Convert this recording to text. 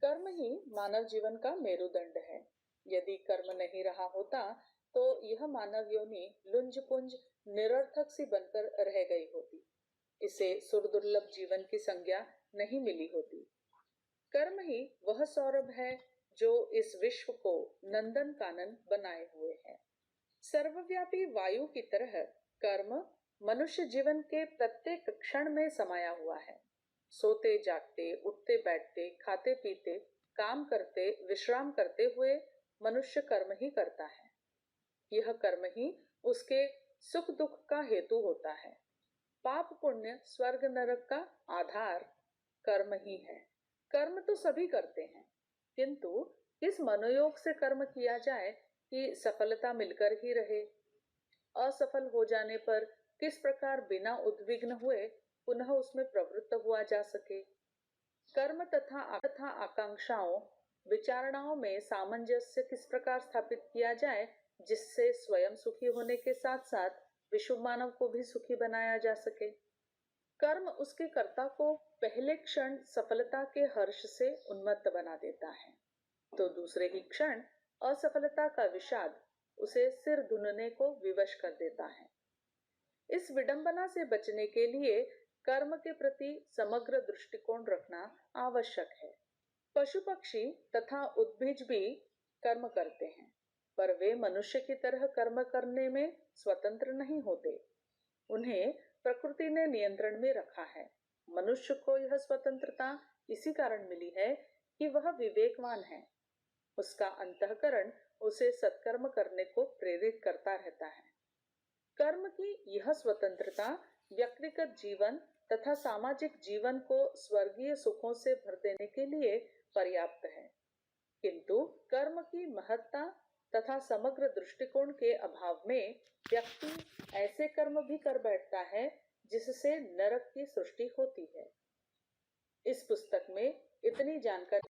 कर्म ही मानव जीवन का मेरुदंड है। यदि कर्म नहीं रहा होता तो यह मानव योनि लुंज पुंज निरर्थक सी बनकर रह गई होती। इसे सुरदुर्लभ जीवन की संज्ञा नहीं मिली होती। कर्म ही वह सौरभ है जो इस विश्व को नंदन कानन बनाए हुए है। सर्वव्यापी वायु की तरह कर्म मनुष्य जीवन के प्रत्येक क्षण में समाया हुआ है। सोते जागते, उठते बैठते, खाते पीते, काम करते, विश्राम करते हुए मनुष्य कर्म ही करता है। यह कर्म ही उसके सुख दुख का हेतु होता है। पाप पुण्य स्वर्ग नरक का आधार कर्म ही है। कर्म तो सभी करते हैं, किंतु किस मनोयोग से कर्म किया जाए कि सफलता मिलकर ही रहे। असफल हो जाने पर किस प्रकार बिना उद्विग्न हुए पुनः उसमें प्रवृत्त हुआ जा सके। कर्म तथा आकांक्षाओं विचारणाओं में सामंजस्य किस प्रकार स्थापित किया जाए जिससे स्वयं सुखी होने के साथ साथ विश्व मानव को भी सुखी बनाया जा सके। कर्म उसके कर्ता को पहले क्षण सफलता के हर्ष से उन्मत्त बना देता है, तो दूसरे ही क्षण असफलता का विषाद उसे सिर धुनने को विवश कर देता है। इस विडंबना से बचने के लिए कर्म के प्रति समग्र दृष्टिकोण रखना आवश्यक है। पशु पक्षी तथा उद्भिज भी कर्म करते हैं, पर वे मनुष्य की तरह कर्म करने में स्वतंत्र नहीं होते। उन्हें प्रकृति ने नियंत्रण में रखा है। मनुष्य को यह स्वतंत्रता इसी कारण मिली है कि वह विवेकवान है। उसका अंतःकरण उसे सत्कर्म करने को प्रेरित करता रहता है। कर्म की यह स्वतंत्रता व्यक्तिगत जीवन तथा सामाजिक जीवन को स्वर्गीय सुखों से भर देने के लिए पर्याप्त है, किंतु कर्म की महत्ता तथा समग्र दृष्टिकोण के अभाव में व्यक्ति ऐसे कर्म भी कर बैठता है जिससे नरक की सृष्टि होती है। इस पुस्तक में इतनी जानकारी